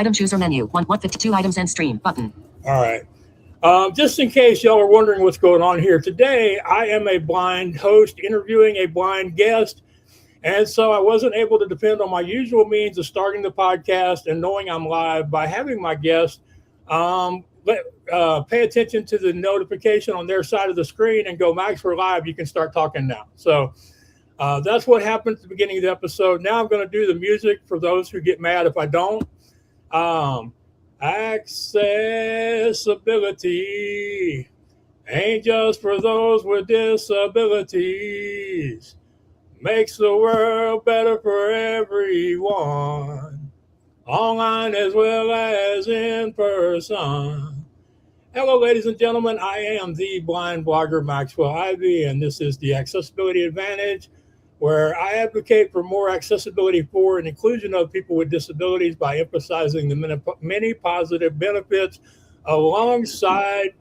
Item chooser menu. 152 items and stream button. All right. Just in case y'all are wondering what's going on here today, I am a blind host interviewing a blind guest. And so I wasn't able to depend on my usual means of starting the podcast and knowing I'm live by having my guest pay attention to the notification on their side of the screen and go, Max, we're live. You can start talking now. So that's what happened at the beginning of the episode. Now I'm going to do the music for those who get mad if I don't. Accessibility ain't just for those with disabilities. Makes the world better for everyone, online as well as in person. Hello, ladies and gentlemen. I am the blind blogger Maxwell Ivy, and this is the Accessibility Advantage, where I advocate for more accessibility for and inclusion of people with disabilities by emphasizing the many positive benefits alongside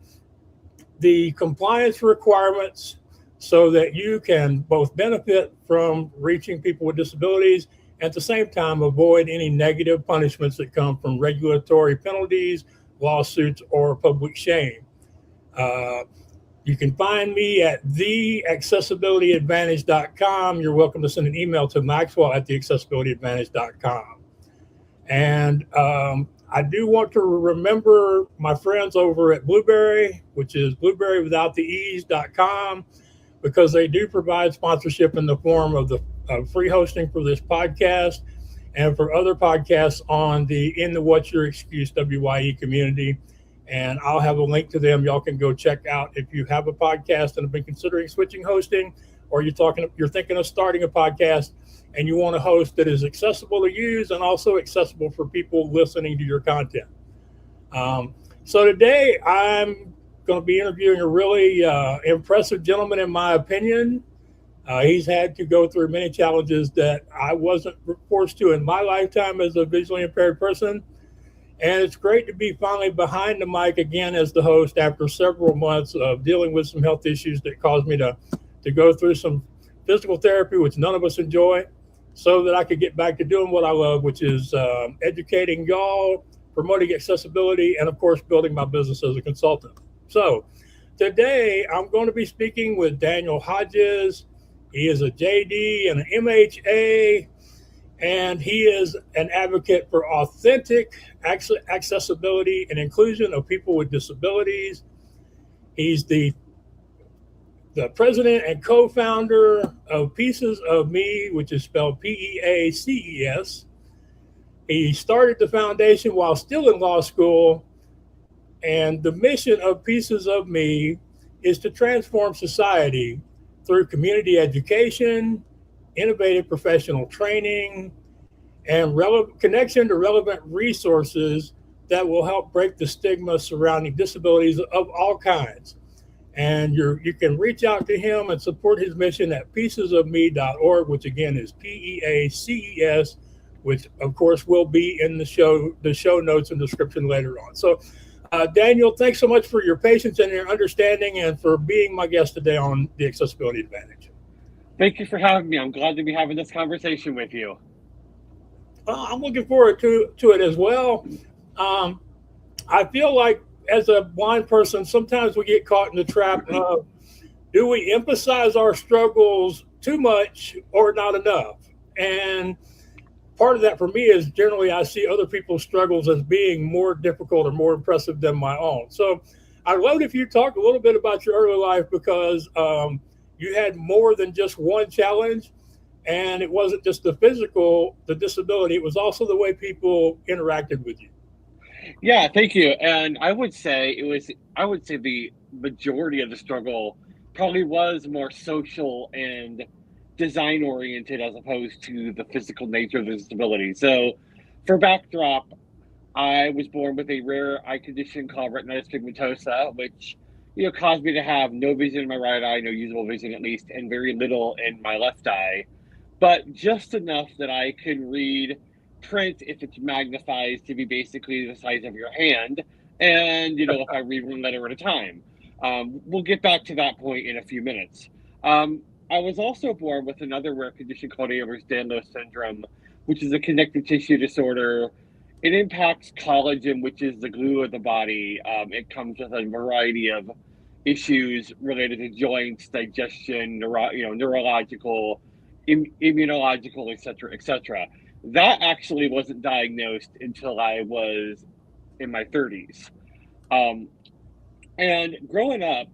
the compliance requirements so that you can both benefit from reaching people with disabilities and at the same time avoid any negative punishments that come from regulatory penalties, lawsuits, or public shame. You can find me at theaccessibilityadvantage.com. You're welcome to send an email to Maxwell at theaccessibilityadvantage.com. And I do want to remember my friends over at Blueberry, which is blueberrywithouttheease.com, because they do provide sponsorship in the form of the free hosting for this podcast and for other podcasts on in the What's Your Excuse WYE community. And I'll have a link to them. Y'all can go check out if you have a podcast and have been considering switching hosting, or you're thinking of starting a podcast and you want a host that is accessible to use and also accessible for people listening to your content. So today I'm going to be interviewing a really impressive gentleman, in my opinion. He's had to go through many challenges that I wasn't forced to in my lifetime as a visually impaired person. And it's great to be finally behind the mic again as the host after several months of dealing with some health issues that caused me to go through some physical therapy, which none of us enjoy, so that I could get back to doing what I love, which is educating y'all, promoting accessibility, and of course, building my business as a consultant. So today I'm going to be speaking with Daniel Hodges. He is a JD and an MHA, and he is an advocate for authentic accessibility and inclusion of people with disabilities. He's the president and co-founder of Pieces of Me, which is spelled PEACES. He started the foundation while still in law school, and the mission of Pieces of Me is to transform society through community education, innovative professional training, and connection to relevant resources that will help break the stigma surrounding disabilities of all kinds. And you can reach out to him and support his mission at piecesofme.org, which again is PEACES, which of course will be in the show notes and description later on. So Daniel, thanks so much for your patience and your understanding and for being my guest today on the Accessibility Advantage. Thank you for having me. I'm glad to be having this conversation with you. I'm looking forward to it as well. I feel like as a blind person, sometimes we get caught in the trap of, do we emphasize our struggles too much or not enough? And part of that for me is generally I see other people's struggles as being more difficult or more impressive than my own. So I'd love if you talk a little bit about your early life, because you had more than just one challenge, and it wasn't just the disability, it was also the way people interacted with you. Yeah, thank you. And I would say the majority of the struggle probably was more social and design oriented as opposed to the physical nature of the disability. So for backdrop, I was born with a rare eye condition called retinitis pigmentosa, which caused me to have no vision in my right eye, no usable vision at least, and very little in my left eye, but just enough that I could read print if it's magnified to be basically the size of your hand, and if I read one letter at a time. We'll get back to that point in a few minutes. I was also born with another rare condition called Ehlers-Danlos syndrome, which is a connective tissue disorder it impacts collagen, which is the glue of the body. It comes with a variety of issues related to joints, digestion, neurological, immunological, etc., etc. That actually wasn't diagnosed until I was in my 30s. Um, and growing up,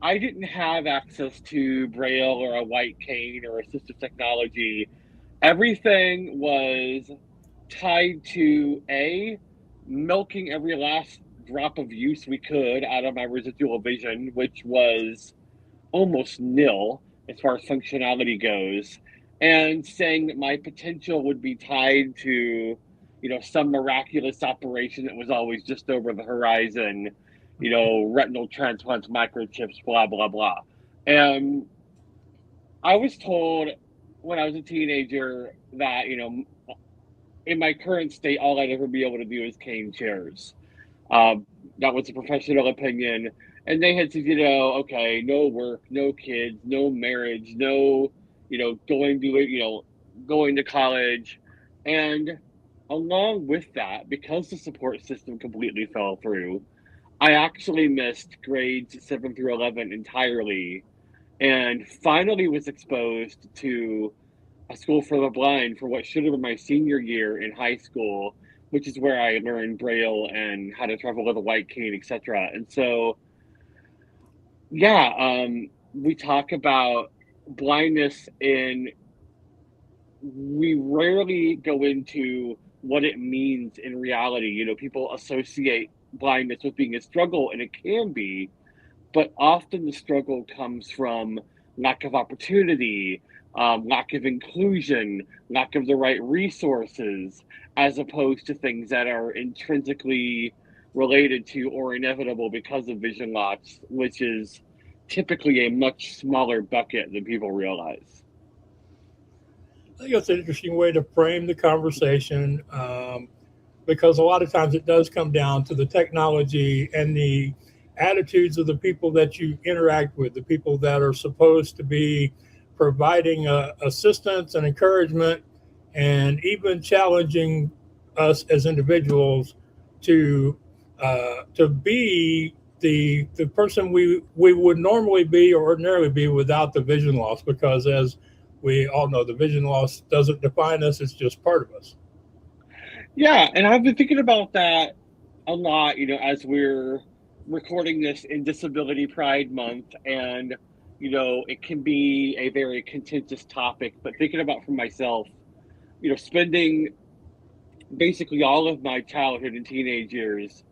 I didn't have access to Braille or a white cane or assistive technology. Everything was tied to milking every last drop of use we could out of my residual vision, which was almost nil as far as functionality goes, and saying that my potential would be tied to, some miraculous operation that was always just over the horizon, retinal transplants, microchips, blah, blah, blah. And I was told when I was a teenager that, in my current state, all I'd ever be able to do is cane chairs. Um, that was a professional opinion. And they had said, okay, no work, no kids, no marriage, no, going to it, going to college. And along with that, because the support system completely fell through, I actually missed grades 7 through 11 entirely and finally was exposed to a school for the blind for what should have been my senior year in high school, which is where I learned Braille and how to travel with a white cane, etc. And so, yeah, we talk about blindness, and we rarely go into what it means in reality. People associate blindness with being a struggle, and it can be, but often the struggle comes from lack of opportunity, lack of inclusion, lack of the right resources, as opposed to things that are intrinsically related to or inevitable because of vision loss, which is typically a much smaller bucket than people realize. I think it's an interesting way to frame the conversation, because a lot of times it does come down to the technology and the attitudes of the people that you interact with, the people that are supposed to be providing assistance and encouragement, and even challenging us as individuals to be the person we would normally be or ordinarily be without the vision loss, because as we all know, the vision loss doesn't define us, it's just part of us. Yeah, and I've been thinking about that a lot, as we're recording this in Disability Pride Month, and it can be a very contentious topic, but thinking about for myself, spending basically all of my childhood and teenage years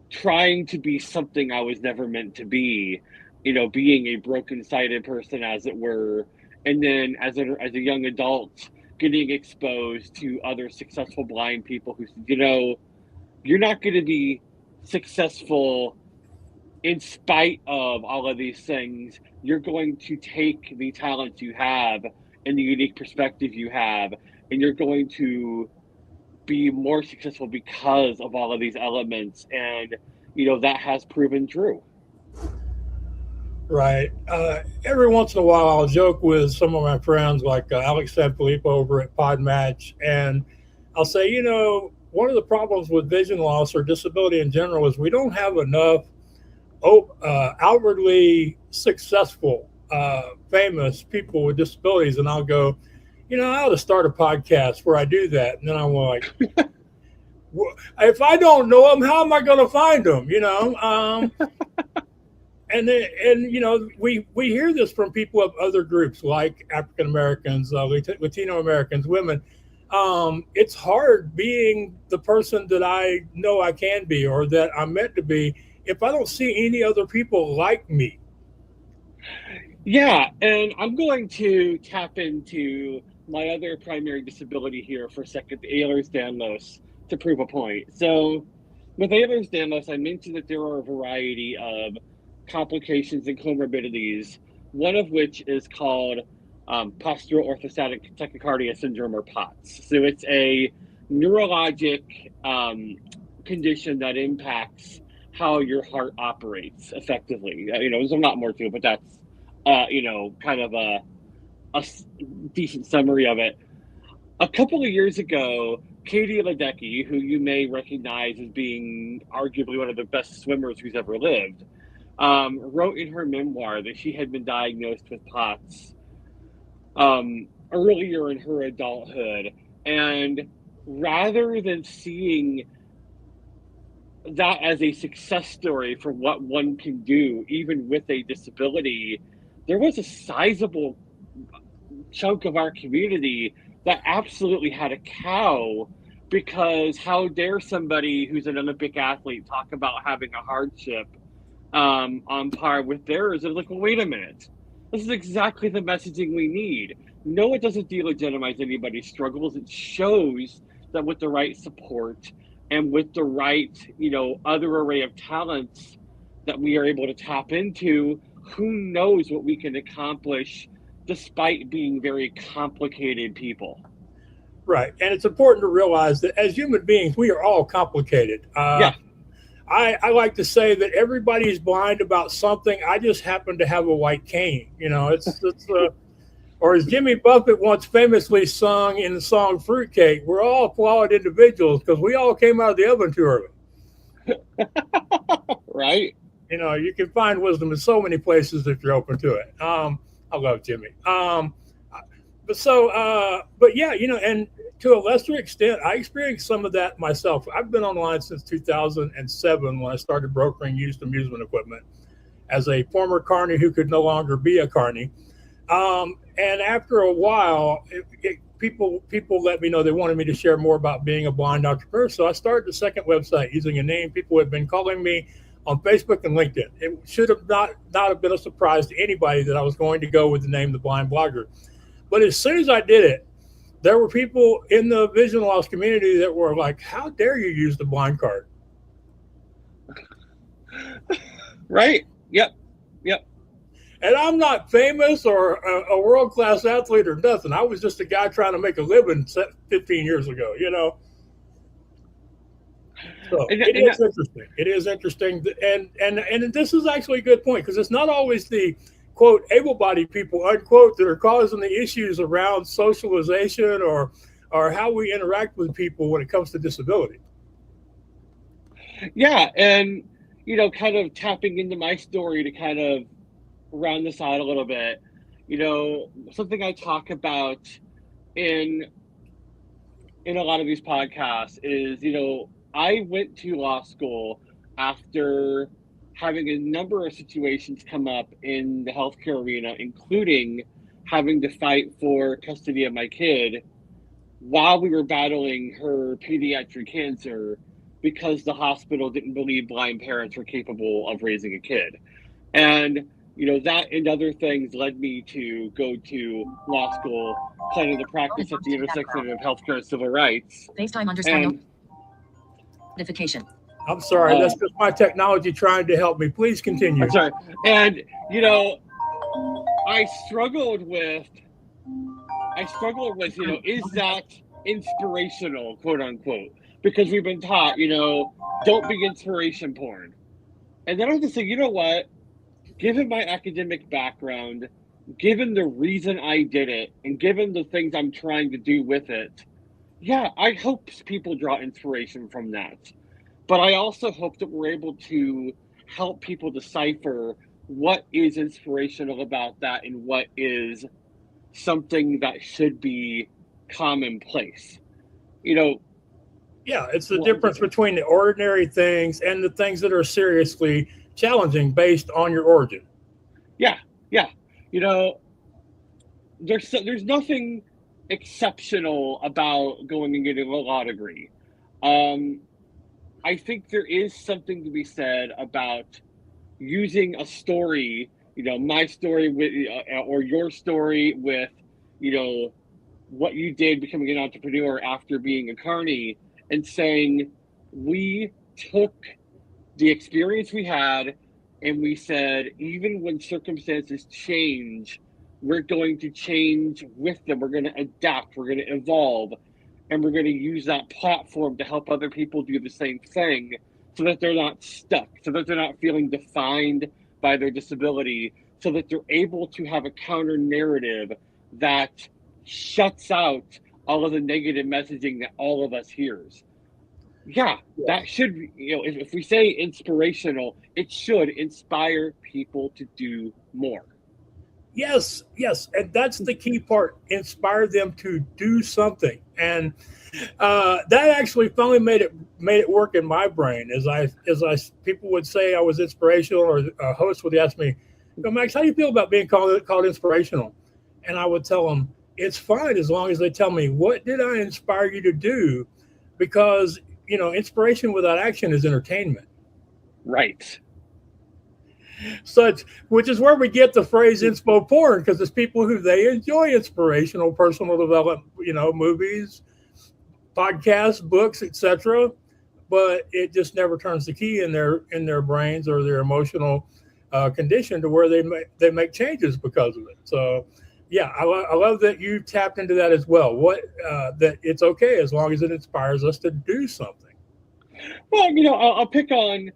trying to be something I was never meant to be, being a broken sided person, as it were. And then as a young adult, getting exposed to other successful blind people who said, you're not going to be successful in spite of all of these things. You're going to take the talents you have and the unique perspective you have, and you're going to be more successful because of all of these elements. And, that has proven true. Right. Every once in a while, I'll joke with some of my friends, like Alex Sanfilippo over at Podmatch, and I'll say, one of the problems with vision loss or disability in general is we don't have enough outwardly successful, famous people with disabilities. And I'll go, I ought to start a podcast where I do that. And then I'm like, if I don't know them, how am I going to find them? And we hear this from people of other groups like African Americans, Latino Americans, women. It's hard being the person that I know I can be or that I'm meant to be if I don't see any other people like me. Yeah, and I'm going to tap into my other primary disability here for a second, the Ehlers-Danlos, to prove a point. So with Ehlers-Danlos, I mentioned that there are a variety of complications and comorbidities, one of which is called postural orthostatic tachycardia syndrome, or POTS. So it's a neurologic condition that impacts how your heart operates effectively. There's a lot more to it, but that's kind of a decent summary of it. A couple of years ago, Katie Ledecky, who you may recognize as being arguably one of the best swimmers who's ever lived, wrote in her memoir that she had been diagnosed with POTS earlier in her adulthood. And rather than seeing that as a success story for what one can do, even with a disability, there was a sizable chunk of our community that absolutely had a cow, because how dare somebody who's an Olympic athlete talk about having a hardship on par with theirs? And like, well, wait a minute. This is exactly the messaging we need. No, it doesn't delegitimize anybody's struggles. It shows that with the right support and with the right, other array of talents that we are able to tap into, who knows what we can accomplish despite being very complicated people. Right. And it's important to realize that as human beings, we are all complicated. Yeah. I like to say that everybody's blind about something. I just happen to have a white cane. Or as Jimmy Buffett once famously sung in the song Fruitcake, we're all flawed individuals because we all came out of the oven too early. Right. You can find wisdom in so many places if you're open to it. I love Jimmy. But yeah, and to a lesser extent, I experienced some of that myself. I've been online since 2007 when I started brokering used amusement equipment as a former carny who could no longer be a carny. And after a while, people let me know they wanted me to share more about being a blind entrepreneur. So I started a second website using a name people had been calling me on Facebook and LinkedIn. It should have not have been a surprise to anybody that I was going to go with the name The Blind Blogger. But as soon as I did it, there were people in the vision loss community that were like, how dare you use the blind card? Right. Yep. And I'm not famous or a world-class athlete or nothing. I was just a guy trying to make a living 15 years ago, So it is interesting. It is interesting. And this is actually a good point, because it's not always the, quote, able-bodied people, unquote, that are causing the issues around socialization or how we interact with people when it comes to disability. Yeah. And, kind of tapping into my story to kind of round this out a little bit, something I talk about in a lot of these podcasts is, I went to law school after having a number of situations come up in the healthcare arena, including having to fight for custody of my kid while we were battling her pediatric cancer because the hospital didn't believe blind parents were capable of raising a kid. And that and other things led me to go to law school, planning to practice at the intersection of healthcare and civil rights. FaceTime notification. I'm sorry, that's just my technology trying to help me. Please continue. I'm sorry. And, I struggled with, is that inspirational, quote unquote? Because we've been taught, don't be inspiration porn. And then I have to say, you know what? Given my academic background, given the reason I did it, and given the things I'm trying to do with it, yeah, I hope people draw inspiration from that. But I also hope that we're able to help people decipher what is inspirational about that and what is something that should be commonplace. Yeah, it's the difference between the ordinary things and the things that are seriously challenging based on your origin. Yeah. There's nothing exceptional about going and getting a law degree. I think there is something to be said about using a story, my story with, or your story with, what you did becoming an entrepreneur after being a carny, and saying, we took the experience we had and we said, even when circumstances change, we're going to change with them. We're going to adapt. We're going to evolve. And we're going to use that platform to help other people do the same thing, so that they're not stuck, so that they're not feeling defined by their disability, so that they're able to have a counter narrative that shuts out all of the negative messaging that all of us hears. Yeah, that should be, if we say inspirational, it should inspire people to do more. Yes, yes, and that's the key part. Inspire them to do something, and that actually finally made it work in my brain. As I people would say I was inspirational, or a host would ask me, Max, how do you feel about being called inspirational? And I would tell them it's fine as long as they tell me what did I inspire you to do, because inspiration without action is entertainment. Right. Which is where we get the phrase inspo porn, because it's people who they enjoy inspirational personal development, movies, podcasts, books, etc. But it just never turns the key in their brains or their emotional condition to where they make changes because of it. So, yeah, I love that you tapped into that as well. That it's okay as long as it inspires us to do something. Well, I'll pick on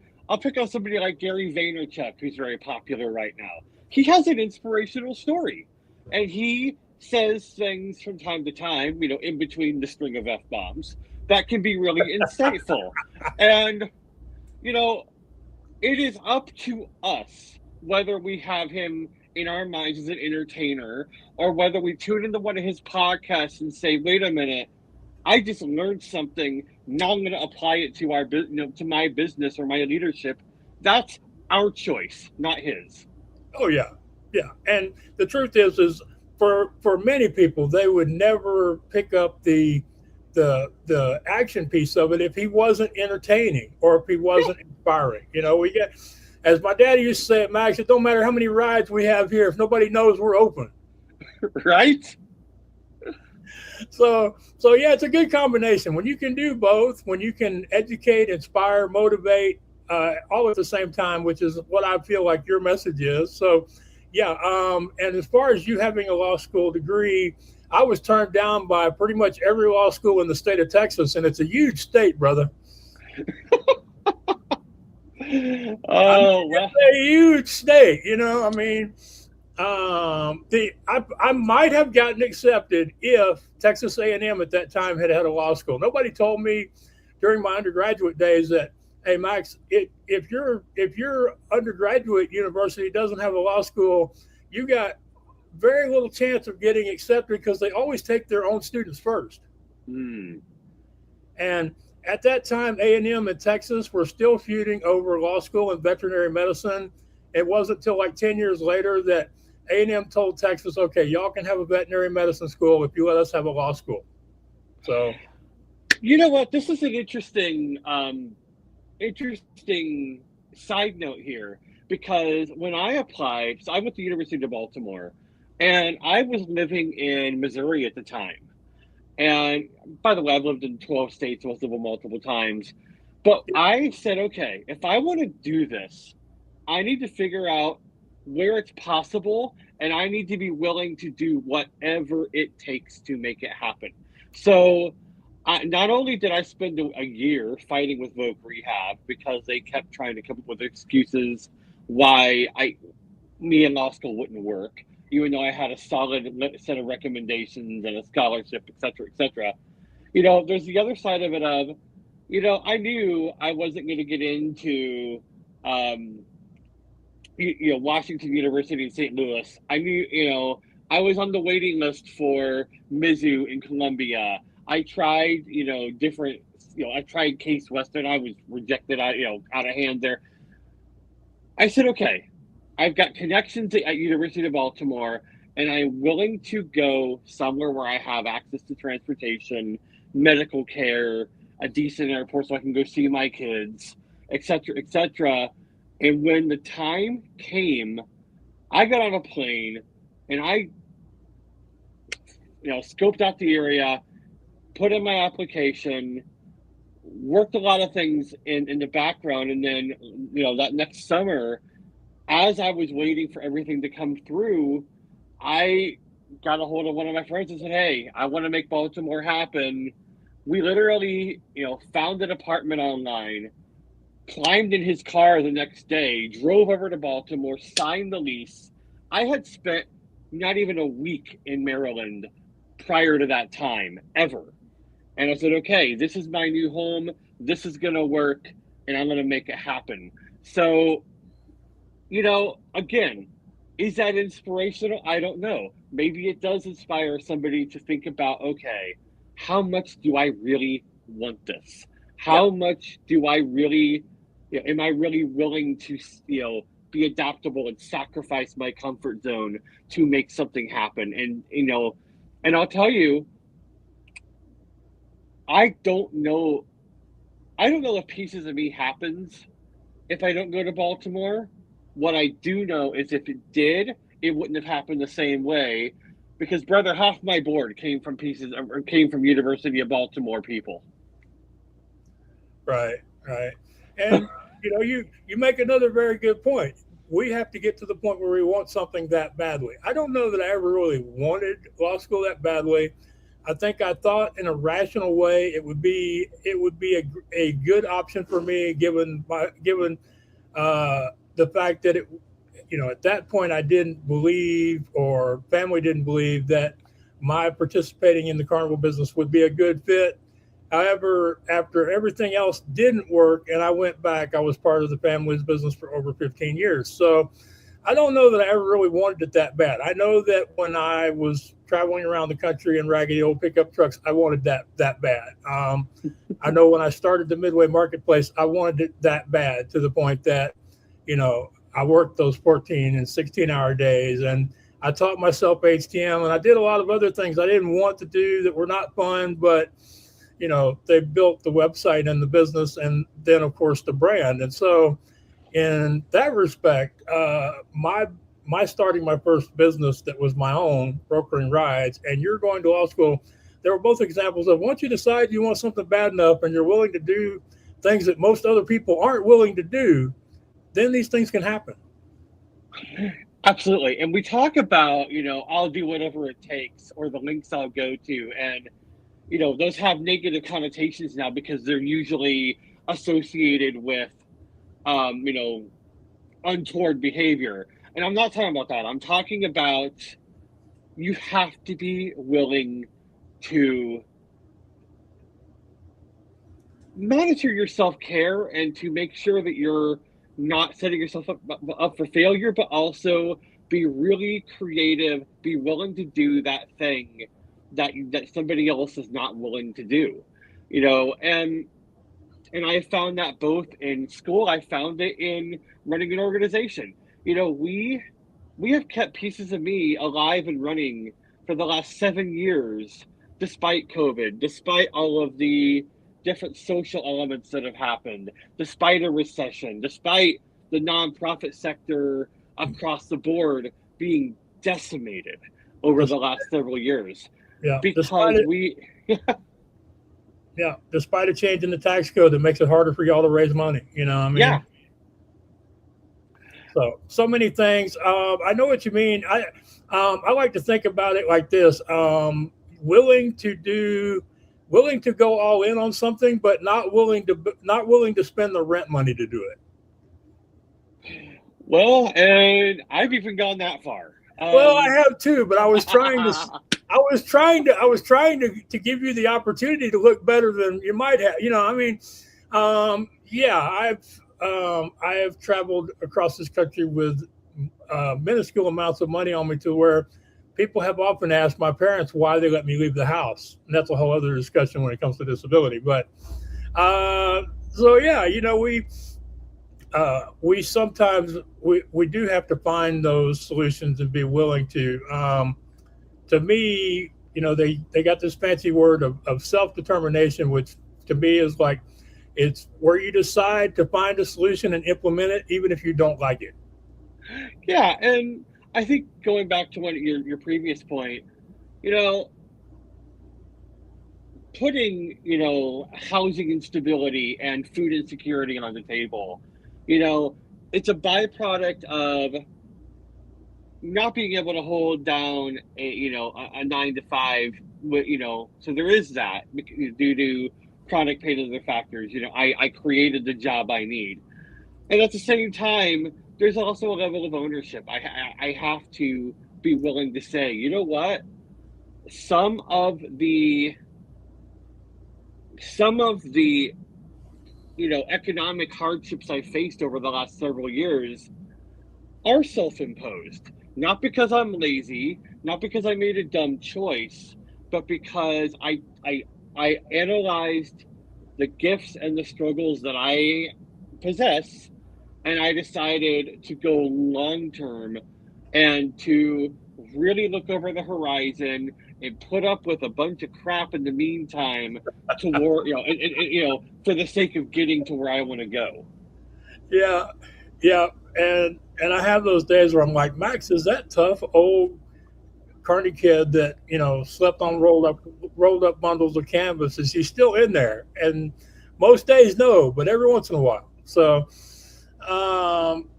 somebody like Gary Vaynerchuk, who's very popular right now. He has an inspirational story, and he says things from time to time, in between the string of F-bombs, that can be really insightful. And, it is up to us whether we have him in our minds as an entertainer, or whether we tune into one of his podcasts and say, wait a minute, I just learned something. Now I'm going to apply it to to my business or my leadership. That's our choice, not his. Oh yeah, yeah. And the truth is for many people, they would never pick up the action piece of it if he wasn't entertaining or if he wasn't inspiring. We get, as my daddy used to say at Max, it don't matter how many rides we have here if nobody knows we're open. Right? So yeah, it's a good combination when you can do both, when you can educate, inspire, motivate, all at the same time, which is what I feel like your message is. So yeah, and as far as you having a law school degree, I was turned down by pretty much every law school in the state of Texas, and it's a huge state, brother. It's a huge state. I might have gotten accepted if Texas A&M at that time had a law school. Nobody told me during my undergraduate days that, hey Max, if your undergraduate university doesn't have a law school, you got very little chance of getting accepted because they always take their own students first. And at that time, A&M and Texas were still feuding over law school and veterinary medicine. It wasn't until like 10 years later that A&M told Texas, okay, y'all can have a veterinary medicine school if you let us have a law school. So, you know what? This is an interesting side note here, because when I applied, so I went to the University of Baltimore, and I was living in Missouri at the time. And by the way, I've lived in 12 states, most of them multiple times. But I said, okay, if I want to do this, I need to figure out where it's possible, and I need to be willing to do whatever it takes to make it happen. So not only did I spend a year fighting with Voc Rehab because they kept trying to come up with excuses why me in law school wouldn't work, even though I had a solid set of recommendations and a scholarship, et cetera, there's the other side of it of, I knew I wasn't going to get into, Washington University in St. Louis. I knew, I was on the waiting list for Mizzou in Columbia. I tried, different, I tried Case Western. I was rejected out of hand there. I said, okay, I've got connections at University of Baltimore, and I'm willing to go somewhere where I have access to transportation, medical care, a decent airport so I can go see my kids, et cetera, et cetera. And when the time came, I got on a plane and I, scoped out the area, put in my application, worked a lot of things in the background. And then, that next summer, as I was waiting for everything to come through, I got a hold of one of my friends and said, hey, I want to make Baltimore happen. We literally, found an apartment online, climbed in his car the next day, drove over to Baltimore, signed the lease. I had spent not even a week in Maryland prior to that time ever. And I said, okay, this is my new home. This is going to work, and I'm going to make it happen. So, again, is that inspirational? I don't know. Maybe it does inspire somebody to think about, okay, how much do I really want this? How much do I really, am I really willing to, be adaptable and sacrifice my comfort zone to make something happen? And I'll tell you, I don't know if pieces of me happens if I don't go to Baltimore. What I do know is if it did, it wouldn't have happened the same way, because brother, half my board came from University of Baltimore people. Right. And you make another very good point. We have to get to the point where we want something that badly. I don't know that I ever really wanted law school that badly. I think I thought in a rational way it would be a good option for me, given the fact that at that point I didn't believe, or family didn't believe, that my participating in the carnival business would be a good fit. However, after everything else didn't work and I went back, I was part of the family's business for over 15 years. So I don't know that I ever really wanted it that bad. I know that when I was traveling around the country in raggedy old pickup trucks, I wanted that bad. I know when I started the Midway Marketplace, I wanted it that bad, to the point that, I worked those 14 and 16-hour days, and I taught myself HTML, and I did a lot of other things I didn't want to do that were not fun, but they built the website and the business, and then of course the brand. And so in that respect, my starting my first business that was my own, brokering rides, and you're going to law school, they were both examples of, once you decide you want something bad enough and you're willing to do things that most other people aren't willing to do, then these things can happen. Absolutely. And we talk about, I'll do whatever it takes, or the links I'll go to. And, those have negative connotations now, because they're usually associated with, untoward behavior. And I'm not talking about that. I'm talking about, you have to be willing to monitor your self-care and to make sure that you're not setting yourself up for failure, but also be really creative, be willing to do that thing that somebody else is not willing to do, and I found that both in school, I found it in running an organization. We have kept pieces of me alive and running for the last 7 years, despite COVID, despite all of the different social elements that have happened, despite a recession, despite the nonprofit sector across the board being decimated over the last several years. Yeah, because despite a change in the tax code that makes it harder for y'all to raise money, Yeah. So many things. I know what you mean. I like to think about it like this: willing to go all in on something, but not willing to spend the rent money to do it. Well, and I've even gone that far. Well, I have too, but I was trying to give you the opportunity to look better than you might have. I have traveled across this country with minuscule amounts of money on me, to where people have often asked my parents why they let me leave the house. And that's a whole other discussion when it comes to disability. But we sometimes we do have to find those solutions and be willing to. To me, they got this fancy word of self-determination, which to me is like, it's where you decide to find a solution and implement it, even if you don't like it. Yeah, and I think going back to your previous point, putting, housing instability and food insecurity on the table, it's a byproduct of not being able to hold down a 9 to 5, so there is that due to chronic pain and other factors. I created the job I need. And at the same time, there's also a level of ownership. I have to be willing to say, you know what? some of the economic hardships I faced over the last several years are self-imposed. Not because I'm lazy, not because I made a dumb choice, but because I analyzed the gifts and the struggles that I possess, and I decided to go long term and to really look over the horizon and put up with a bunch of crap in the meantime toward for the sake of getting to where I want to go. Yeah, yeah, and I have those days where I'm like, Max, is that tough old carny kid that slept on rolled up bundles of canvas? Is he still in there? And most days, no, but every once in a while. So, um,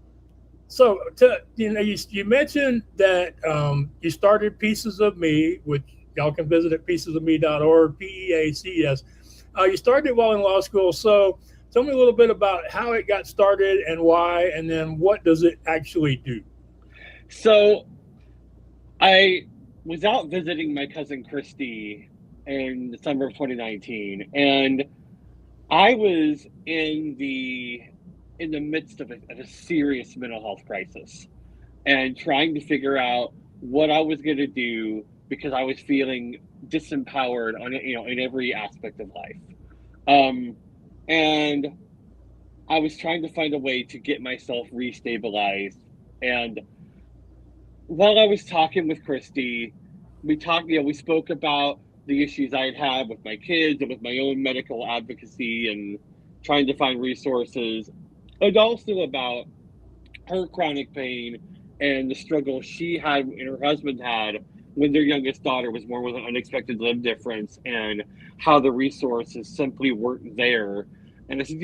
you mentioned that you started Pieces of Me, which y'all can visit at piecesofme.org, PEACS. You started it while in law school. So tell me a little bit about how it got started and why, and then what does it actually do? So I was out visiting my cousin Christy in the summer of 2019, and I was in the midst of a serious mental health crisis and trying to figure out what I was going to do because I was feeling disempowered in every aspect of life. And I was trying to find a way to get myself restabilized. And while I was talking with Christy, we spoke about the issues I had with my kids and with my own medical advocacy and trying to find resources, and also about her chronic pain and the struggle she had and her husband had when their youngest daughter was born with an unexpected limb difference, and how the resources simply weren't there. And I said,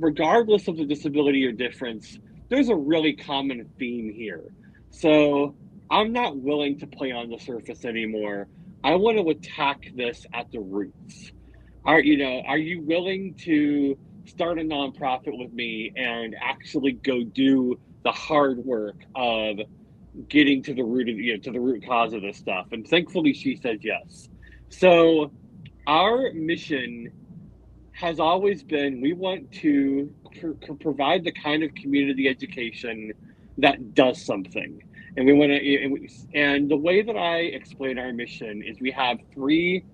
regardless of the disability or difference, there's a really common theme here. So I'm not willing to play on the surface anymore. I want to attack this at the roots. Are you willing to start a nonprofit with me and actually go do the hard work of getting to the root cause of this stuff? And thankfully she said yes. So our mission has always been, we want to provide the kind of community education that does something. And we want to, and the way that I explain our mission is we have three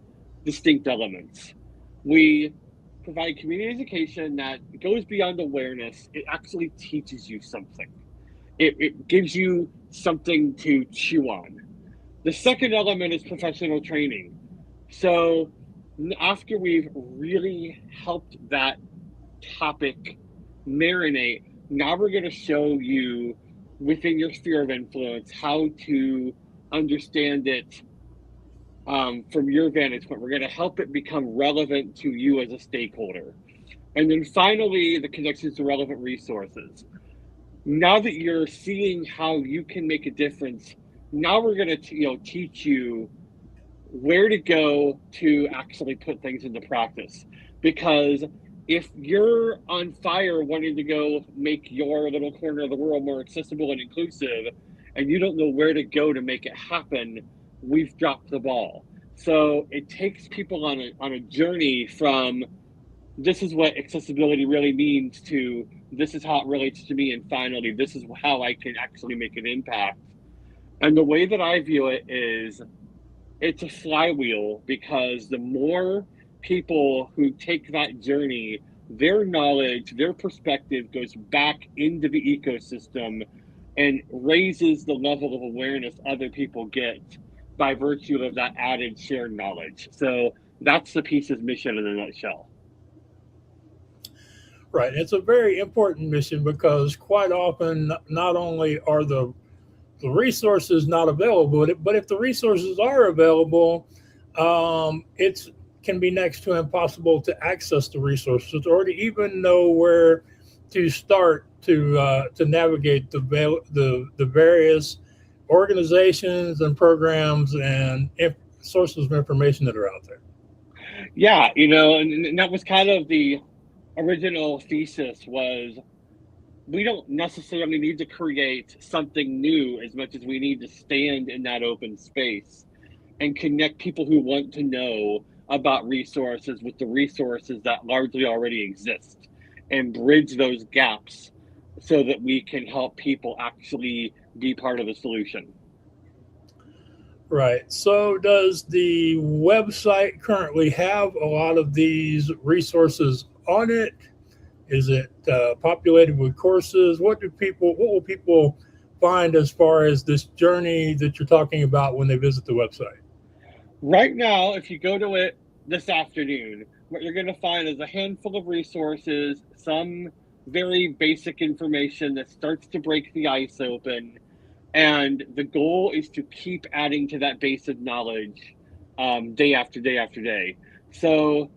distinct elements. We provide community education that goes beyond awareness. It actually teaches you something. It gives you something to chew on. The second element is professional training. So after we've really helped that topic marinate, now we're going to show you within your sphere of influence how to understand it from your vantage point. We're going to help it become relevant to you as a stakeholder. And then finally, the connections to relevant resources. Now that you're seeing how you can make a difference, now we're going to teach you where to go to actually put things into practice. Because if you're on fire wanting to go make your little corner of the world more accessible and inclusive, and you don't know where to go to make it happen, we've dropped the ball. So it takes people on a journey from, this is what accessibility really means, to this is how it relates to me, and finally, this is how I can actually make an impact. And the way that I view it is, it's a flywheel, because the more people who take that journey, their knowledge, their perspective goes back into the ecosystem and raises the level of awareness other people get by virtue of that added shared knowledge. So that's the Pieces mission in a nutshell. Right. It's a very important mission because quite often, not only are the resources not available, but if the resources are available, it can be next to impossible to access the resources or to even know where to start to navigate the various organizations and programs and sources of information that are out there. Yeah, and that was kind of the original thesis, was we don't necessarily need to create something new as much as we need to stand in that open space. and connect people who want to know about resources with the resources that largely already exist, and bridge those gaps so that we can help people actually be part of the solution. Right. So does the website currently have a lot of these resources on it? Is it populated with courses? What will people find as far as this journey that you're talking about when they visit the website? Right now, if you go to it this afternoon, what you're going to find is a handful of resources, some very basic information that starts to break the ice open. And the goal is to keep adding to that base of knowledge day after day after day. So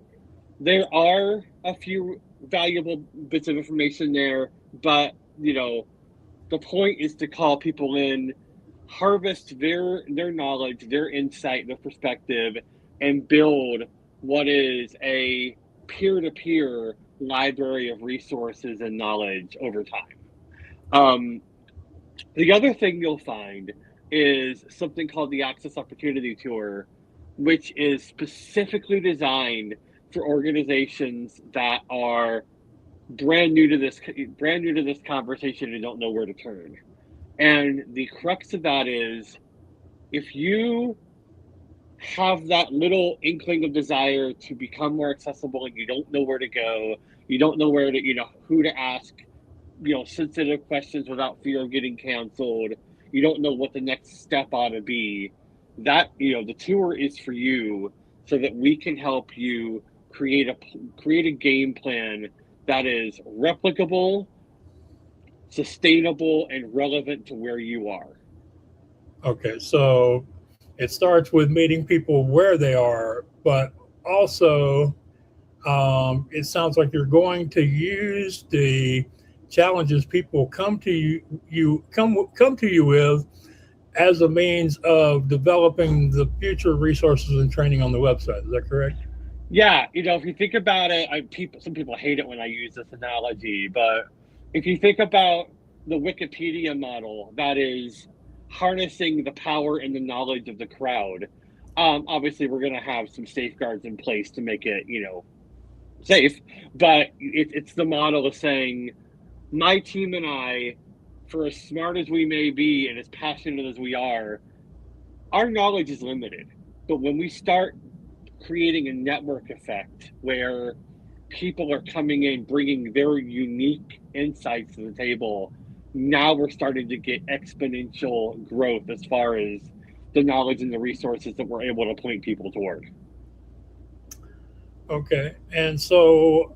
there are a few valuable bits of information there, but the point is to call people in, harvest their knowledge, their insight, their perspective, and build what is a peer-to-peer library of resources and knowledge over time. The other thing you'll find is something called the Access Opportunity Tour, which is specifically designed for organizations that are brand new to this conversation and don't know where to turn. And the crux of that is, if you have that little inkling of desire to become more accessible and you don't know where to go, you don't know where to, who to ask, sensitive questions without fear of getting canceled, you don't know what the next step ought to be, that, the tour is for you, so that we can help you create a game plan that is replicable, sustainable, and relevant to where you are. Okay, so it starts with meeting people where they are, but also it sounds like you're going to use the challenges people come to you with as a means of developing the future resources and training on the website. Is that correct? Yeah, if you think about it, some people hate it when I use this analogy, but if you think about the Wikipedia model, that is harnessing the power and the knowledge of the crowd. Obviously, we're going to have some safeguards in place to make it, safe, but it's the model of saying, my team and I, for as smart as we may be and as passionate as we are, our knowledge is limited. But when we start creating a network effect where people are coming in, bringing their unique insights to the table, now we're starting to get exponential growth as far as the knowledge and the resources that we're able to point people toward. Okay. And so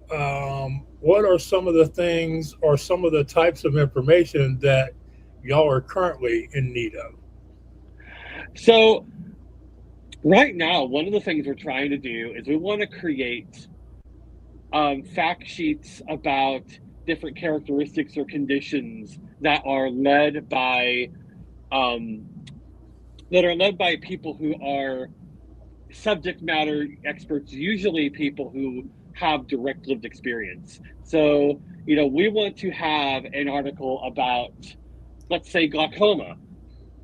what are some of the things or some of the types of information that y'all are currently in need of? So right now, one of the things we're trying to do is we want to create fact sheets about different characteristics or conditions that are led by people who are subject matter experts, usually people who have direct lived experience. So, we want to have an article about, let's say, glaucoma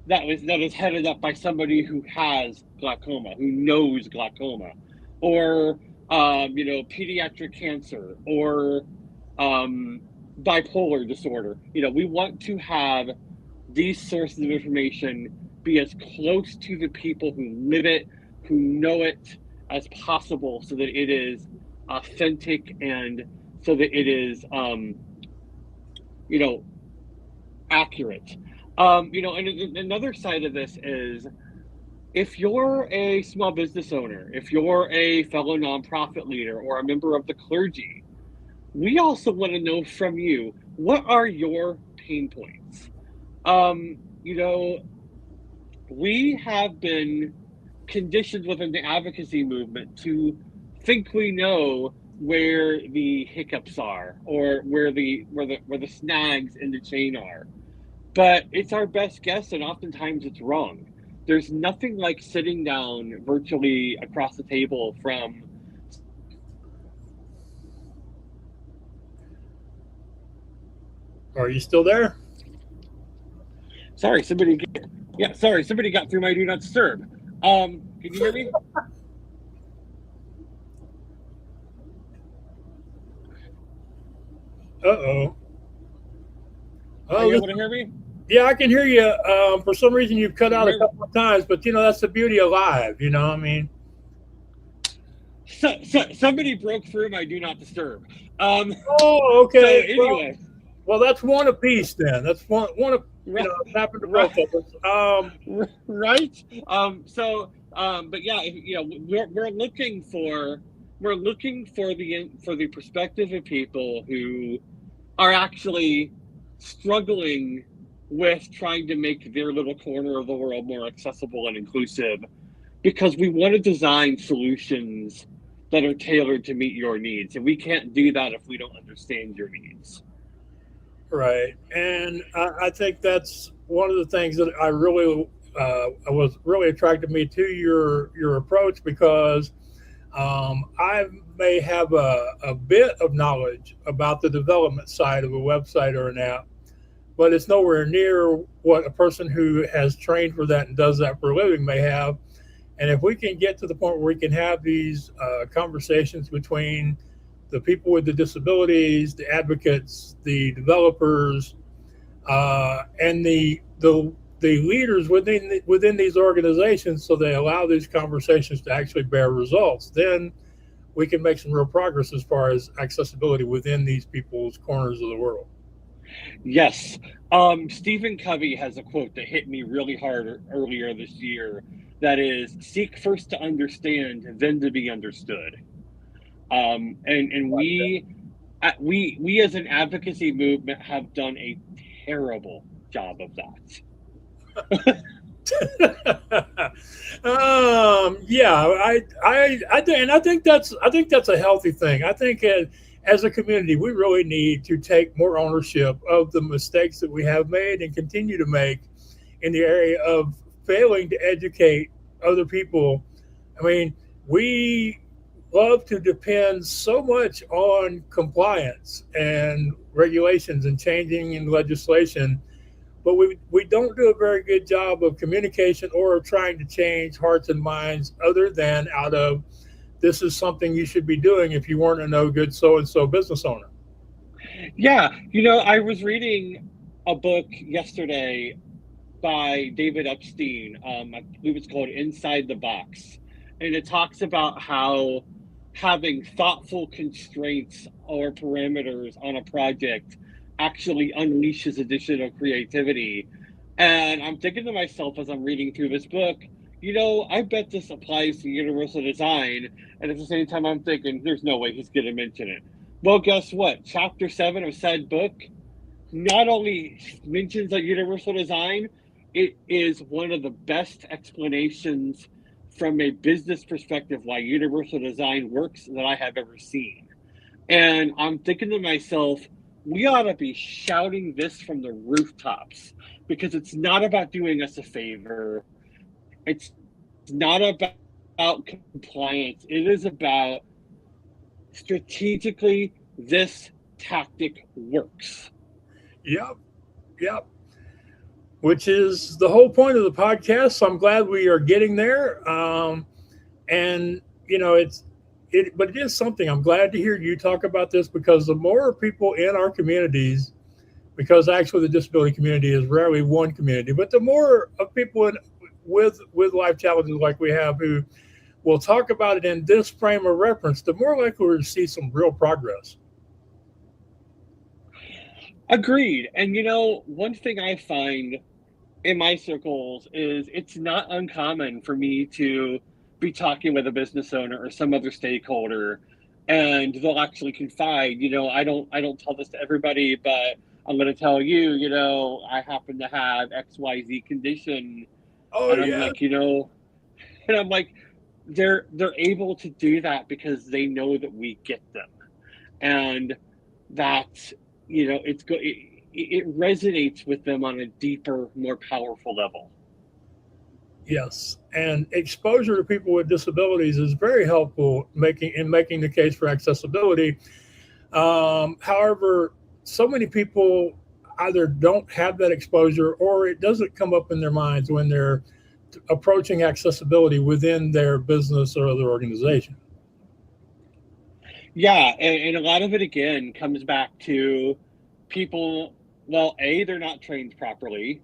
that is headed up by somebody who has glaucoma, who knows glaucoma, or pediatric cancer, or bipolar disorder. We want to have these sources of information be as close to the people who live it, who know it, as possible, so that it is authentic and so that it is accurate. And another side of this is, if you're a small business owner, if you're a fellow nonprofit leader or a member of the clergy, we also want to know from you, what are your pain points? We have been conditioned within the advocacy movement to think we know where the hiccups are, or where the snags in the chain are. But it's our best guess, and oftentimes it's wrong. There's nothing like sitting down virtually across the table from. Are you still there? Sorry, somebody got through my do not disturb. Can you hear me? Uh-oh. Are you able to hear me? Yeah, I can hear you. For some reason, you've cut out a Hear- couple of times, but that's the beauty of live. I mean, Somebody broke through my do not disturb. oh, So okay. anyway, Well, that's one apiece then. That's one of right, it's happened to right, both of us. right. But yeah, we're looking for the perspective of people who are actually struggling with trying to make their little corner of the world more accessible and inclusive, because we want to design solutions that are tailored to meet your needs, and we can't do that if we don't understand your needs. Right, and I think that's one of the things that I really was really attracted me to your approach, because I may have a bit of knowledge about the development side of a website or an app, but it's nowhere near what a person who has trained for that and does that for a living may have. And if we can get to the point where we can have these conversations between the people with the disabilities, the advocates, the developers, and the leaders within these organizations, so they allow these conversations to actually bear results, then we can make some real progress as far as accessibility within these people's corners of the world. Yes. Stephen Covey has a quote that hit me really hard earlier this year. That is, seek first to understand, then to be understood. And we as an advocacy movement have done a terrible job of that. Yeah, I think that's a healthy thing. I think as a community, we really need to take more ownership of the mistakes that we have made and continue to make in the area of failing to educate other people. I mean, we love to depend so much on compliance and regulations and changing in legislation, but we don't do a very good job of communication or of trying to change hearts and minds, other than out of, this is something you should be doing if you weren't a no good so and so business owner. Yeah, I was reading a book yesterday by David Epstein. I believe it's called Inside the Box. And it talks about how having thoughtful constraints or parameters on a project actually unleashes additional creativity. And I'm thinking to myself as I'm reading through this book, I bet this applies to universal design. And at the same time, I'm thinking, there's no way he's going to mention it. Well, guess what? Chapter 7 of said book not only mentions a universal design, it is one of the best explanations from a business perspective why universal design works that I have ever seen. And I'm thinking to myself, we ought to be shouting this from the rooftops, because it's not about doing us a favor. It's not about compliance. It is about strategically, this tactic works. Yep. Which is the whole point of the podcast. So I'm glad we are getting there. And but it is something I'm glad to hear you talk about this, because the more people in our communities, because actually the disability community is rarely one community, but the more of people with life challenges like we have, who will talk about it in this frame of reference, the more likely we're to see some real progress. Agreed. And one thing I find in my circles is it's not uncommon for me to be talking with a business owner or some other stakeholder, and they'll actually confide, I don't tell this to everybody, but I'm going to tell you, I happen to have XYZ condition. Oh, and I'm yeah. like, and I'm like, they're able to do that because they know that we get them. And that, it resonates with them on a deeper, more powerful level. Yes, and exposure to people with disabilities is very helpful in making the case for accessibility. However, so many people either don't have that exposure, or it doesn't come up in their minds when they're approaching accessibility within their business or other organization. Yeah, and a lot of it again comes back to people. Well, A, they're not trained properly.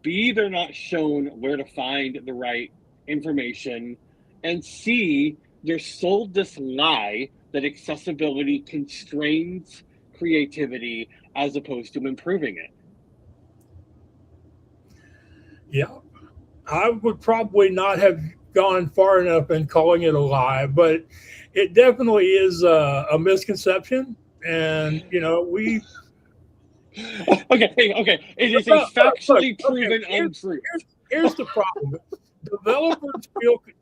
B, they're not shown where to find the right information. And C, they're sold this lie that accessibility constrains creativity as opposed to improving it. Yeah, I would probably not have gone far enough in calling it a lie, but it definitely is a misconception. And, we. Okay. It is a factually proven untruth. Here's the problem.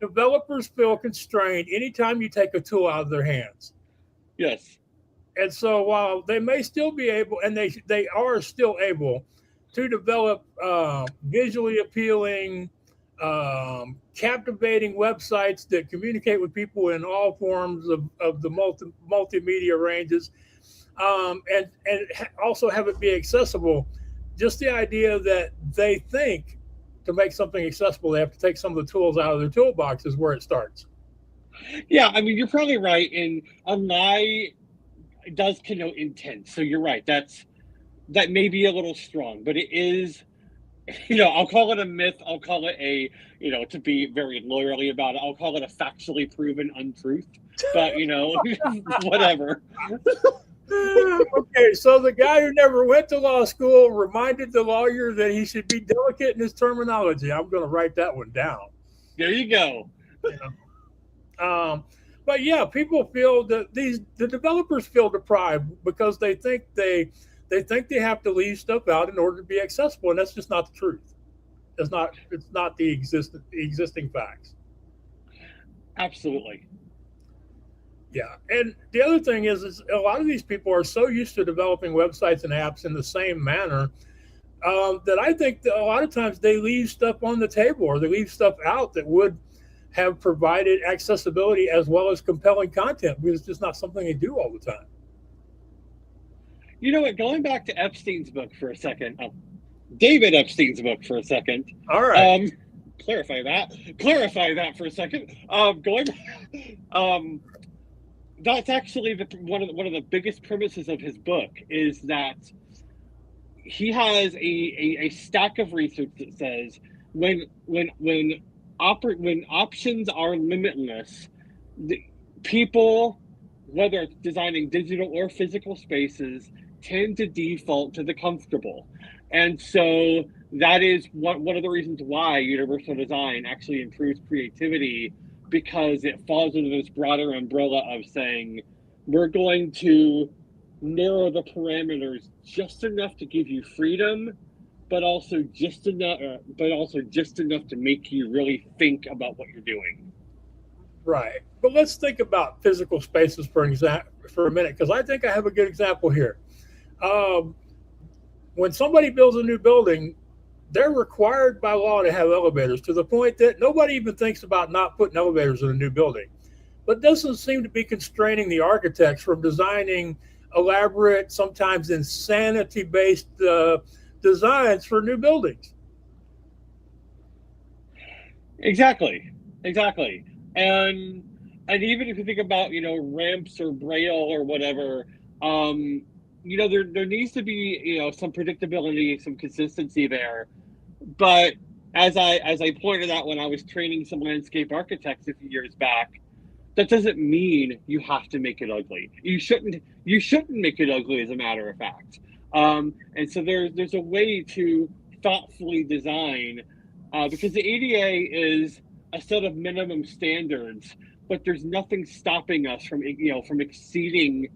Developers feel constrained anytime you take a tool out of their hands. Yes. And so while they may still be able, and they are still able to develop visually appealing, captivating websites that communicate with people in all forms of the multimedia ranges, and also have it be accessible. Just the idea that they think to make something accessible, they have to take some of the tools out of their toolbox is where it starts. Yeah, I mean, you're probably right. And a lie does connote intent. So you're right. That may be a little strong, but it is, I'll call it a myth. I'll call it to be very lawyerly about it, I'll call it a factually proven untruth. But, whatever. Okay, so the guy who never went to law school reminded the lawyer that he should be delicate in his terminology. I'm going to write that one down. There you go. But yeah, people feel that the developers feel deprived because they think they have to leave stuff out in order to be accessible, and that's just not the truth. It's not the existing facts. Absolutely. Yeah, and the other thing is a lot of these people are so used to developing websites and apps in the same manner that I think that a lot of times they leave stuff on the table, or they leave stuff out that would have provided accessibility as well as compelling content, because it's just not something they do all the time. You know what? Going back to Epstein's book for a second, David Epstein's book for a second. All right. Clarify that for a second. That's actually one of the biggest premises of his book is that he has a stack of research that says when options are limitless, the people, whether it's designing digital or physical spaces, tend to default to the comfortable. And so that is one of the reasons why universal design actually improves creativity, because it falls into this broader umbrella of saying, we're going to narrow the parameters just enough to give you freedom, but also just enough to make you really think about what you're doing. Right. But let's think about physical spaces for a minute, because I think I have a good example here. When somebody builds a new building, they're required by law to have elevators, to the point that nobody even thinks about not putting elevators in a new building. But doesn't seem to be constraining the architects from designing elaborate, sometimes insanity-based designs for new buildings. Exactly. And even if you think about, ramps or braille or whatever, there needs to be, some predictability, some consistency there. But as I pointed out when I was training some landscape architects a few years back, that doesn't mean you have to make it ugly. You shouldn't make it ugly, as a matter of fact. And so there's a way to thoughtfully design, because the ADA is a set of minimum standards, but there's nothing stopping us from exceeding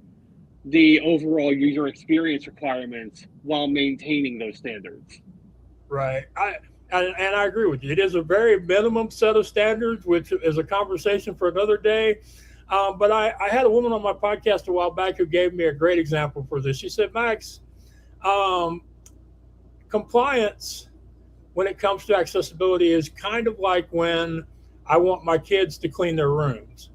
the overall user experience requirements while maintaining those standards. Right. I agree with you. It is a very minimum set of standards, which is a conversation for another day. But I had a woman on my podcast a while back who gave me a great example for this. She said, Max, compliance when it comes to accessibility is kind of like when I want my kids to clean their rooms.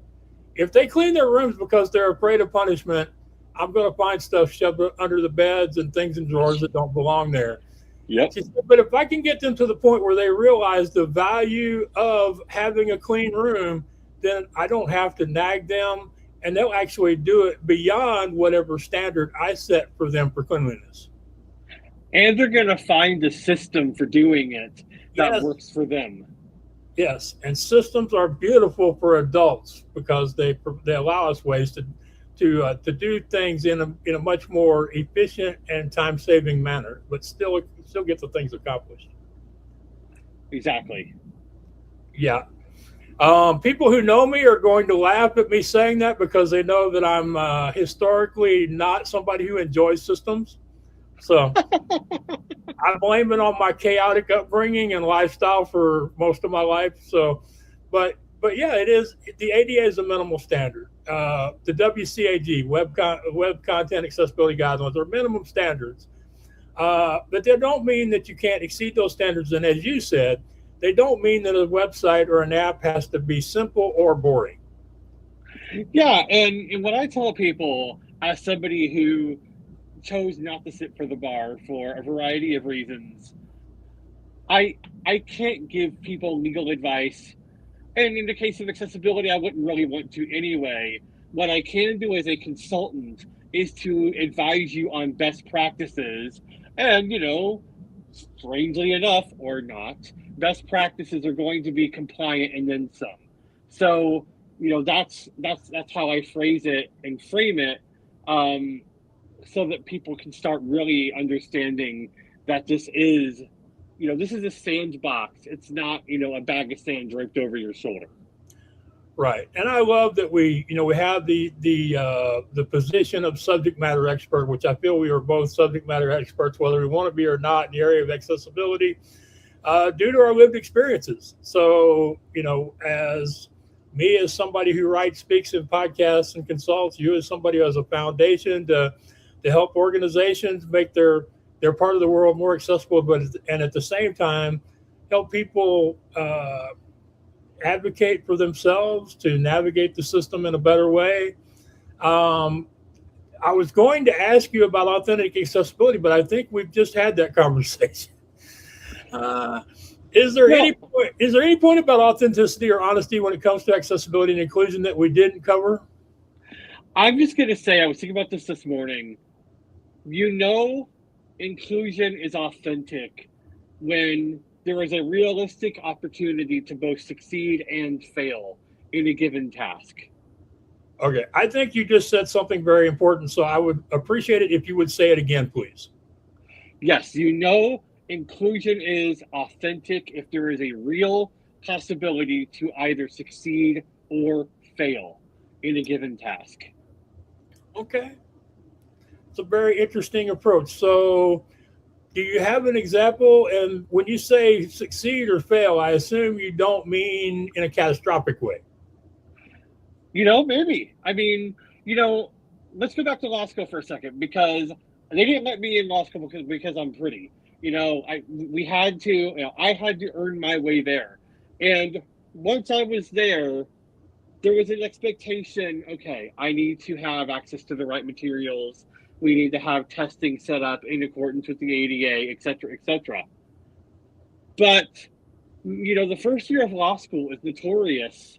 If they clean their rooms because they're afraid of punishment, I'm going to find stuff shoved under the beds and things in drawers that don't belong there. Yep. She said, but if I can get them to the point where they realize the value of having a clean room, then I don't have to nag them, and they'll actually do it beyond whatever standard I set for them for cleanliness. And they're going to find a system for doing it that Yes. works for them. Yes, and systems are beautiful for adults because they allow us ways to do things in a much more efficient and time saving manner, but still get the things accomplished. Exactly. Yeah. People who know me are going to laugh at me saying that because they know that I'm historically not somebody who enjoys systems. So I blame it on my chaotic upbringing and lifestyle for most of my life. So, but yeah, it is. The ADA is a minimal standard. The WCAG, Web Content Accessibility Guidelines, are minimum standards. But they don't mean that you can't exceed those standards. And as you said, they don't mean that a website or an app has to be simple or boring. Yeah, and what I tell people, as somebody who chose not to sit for the bar for a variety of reasons, I can't give people legal advice. And in the case of accessibility, I wouldn't really want to anyway. What I can do as a consultant is to advise you on best practices. And, strangely enough or not, best practices are going to be compliant and then some. So, that's how I phrase it and frame it, so that people can start really understanding that this is a sandbox. It's not, a bag of sand draped over your shoulder. Right, and I love that we have the position of subject matter expert, which I feel we are both subject matter experts, whether we want to be or not, in the area of accessibility, due to our lived experiences. So, as me as somebody who writes, speaks in podcasts and consults, you as somebody who has a foundation to help organizations make their part of the world more accessible, and at the same time help people advocate for themselves to navigate the system in a better way. I was going to ask you about authentic accessibility, but I think we've just had that conversation. Is there any point about authenticity or honesty when it comes to accessibility and inclusion that we didn't cover? I'm just going to say, I was thinking about this morning. Inclusion is authentic when there is a realistic opportunity to both succeed and fail in a given task. Okay, I think you just said something very important, so I would appreciate it if you would say it again, please. Yes, inclusion is authentic if there is a real possibility to either succeed or fail in a given task. Okay. It's a very interesting approach. So, do you have an example? And when you say succeed or fail, I assume you don't mean in a catastrophic way. Maybe. I mean, let's go back to law school for a second, because they didn't let me in law school because I'm pretty. I had to earn my way there. And once I was there was an expectation, okay, I need to have access to the right materials. We need to have testing set up in accordance with the ADA, et cetera, et cetera. But, the first year of law school is notorious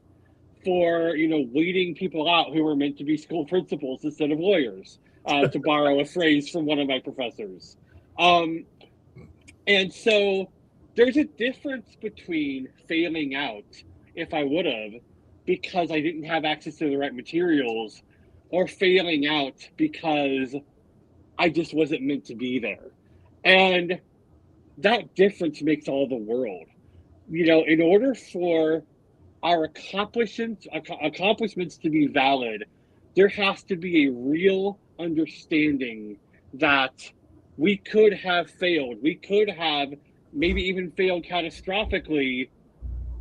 for, weeding people out who were meant to be school principals instead of lawyers, to borrow a phrase from one of my professors. And so there's a difference between failing out, if I would have, because I didn't have access to the right materials, or failing out because I just wasn't meant to be there. And that difference makes all the world. In order for our accomplishments to be valid, there has to be a real understanding that we could have failed. We could have maybe even failed catastrophically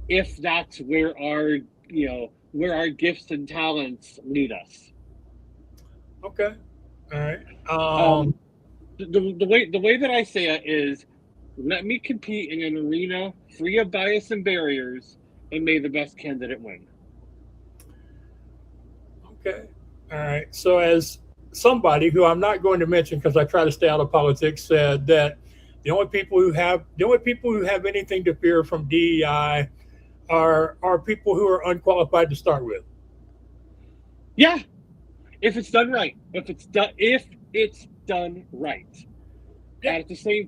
if that's where our gifts and talents lead us. Okay. All right. The way that I say it is, let me compete in an arena free of bias and barriers, and may the best candidate win. Okay. All right. So as somebody who I'm not going to mention because I try to stay out of politics said that The only people who have anything to fear from DEI are people who are unqualified to start with. Yeah, if it's done right. If it's done right. Yeah. And at the same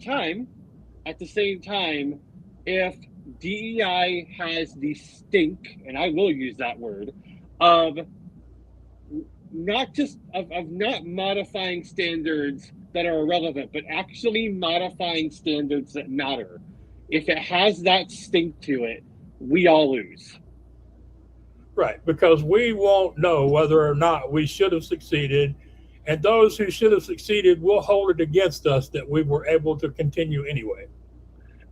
time, if DEI has the stink, and I will use that word, of not just of not modifying standards that are irrelevant, but actually modifying standards that matter. If it has that stink to it, we all lose. Right, because we won't know whether or not we should have succeeded, and those who should have succeeded will hold it against us that we were able to continue anyway.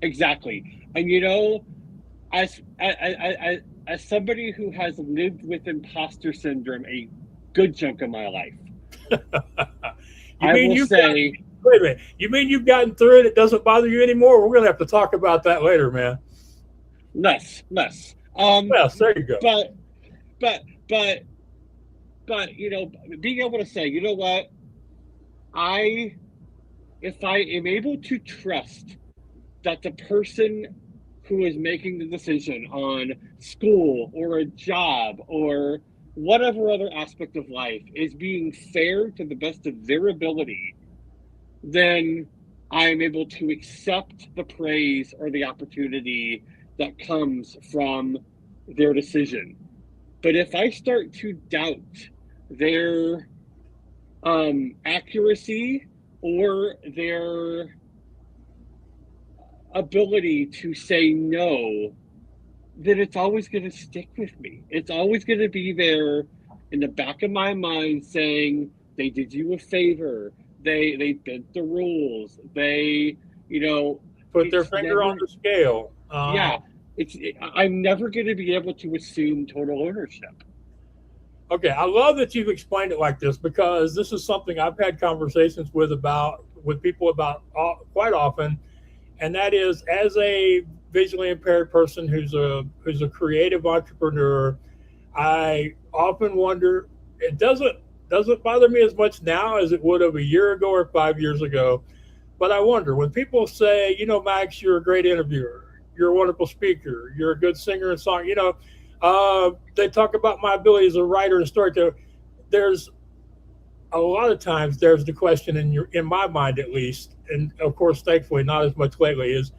Exactly. And as somebody who has lived with imposter syndrome a good chunk of my life, wait a minute. You mean you've gotten through it? It doesn't bother you anymore? We're gonna have to talk about that later, man. Less. Yes, there you go. But being able to say, you know what, if I am able to trust that the person who is making the decision on school or a job or whatever other aspect of life is being fair to the best of their ability, then I am able to accept the praise or the opportunity that comes from their decision. But if I start to doubt their accuracy or their ability to say no, then it's always going to stick with me. It's always going to be there in the back of my mind saying, they did you a favor. They bent the rules. They, put their finger on the scale. Yeah. I'm never going to be able to assume total ownership. Okay, I love that you've explained it like this, because this is something I've had conversations with people about quite often, and that is, as a visually impaired person who's a creative entrepreneur, I often wonder. It doesn't bother me as much now as it would have a year ago or 5 years ago, but I wonder when people say, Max, you're a great interviewer. You're a wonderful speaker. You're a good singer and song. They talk about my ability as a writer and storyteller. There's a lot of times there's the question in my mind, at least, and of course, thankfully, not as much lately, is,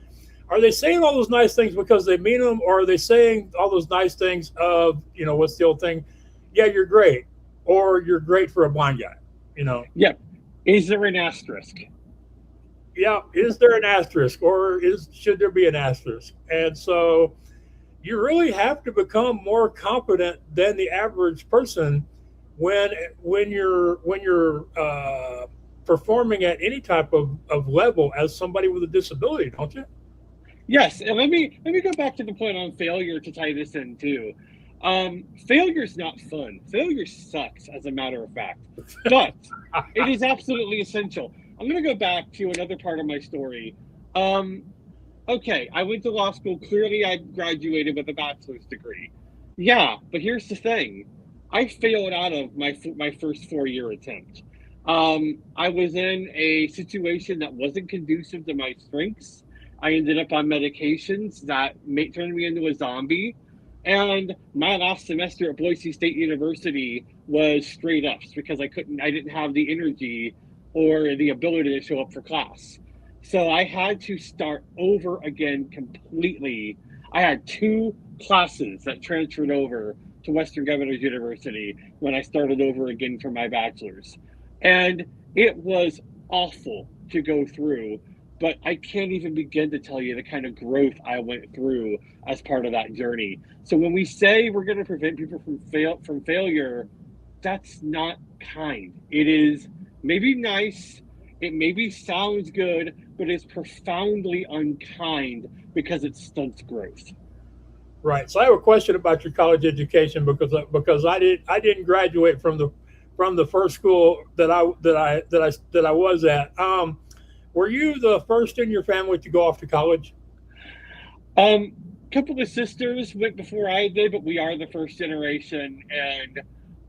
are they saying all those nice things because they mean them, or are they saying all those nice things of, what's the old thing? Yeah, you're great, or you're great for a blind guy. Yeah. Is there an asterisk? Yeah, is there an asterisk, or should there be an asterisk? And so you really have to become more competent than the average person when you're performing at any type of level as somebody with a disability, don't you? Yes, and let me go back to the point on failure to tie this in too. Failure's not fun. Failure sucks, as a matter of fact, but it is absolutely essential. I'm going to go back to another part of my story. Okay, I went to law school. Clearly, I graduated with a bachelor's degree. Yeah, but here's the thing. I failed out of my first 4-year attempt. I was in a situation that wasn't conducive to my strengths. I ended up on medications that turned me into a zombie. And my last semester at Boise State University was straight F's because I didn't have the energy or the ability to show up for class. So I had to start over again completely. I had 2 classes that transferred over to Western Governors University when I started over again for my bachelor's. And it was awful to go through, but I can't even begin to tell you the kind of growth I went through as part of that journey. So when we say we're going to prevent people from failure, that's not kind. It is maybe nice, it maybe sounds good, but it's profoundly unkind because it stunts growth. Right. So I have a question about your college education, because I didn't graduate from the first school that I was at. Were you the first in your family to go off to college? Couple of sisters went before I did, but we are the first generation, and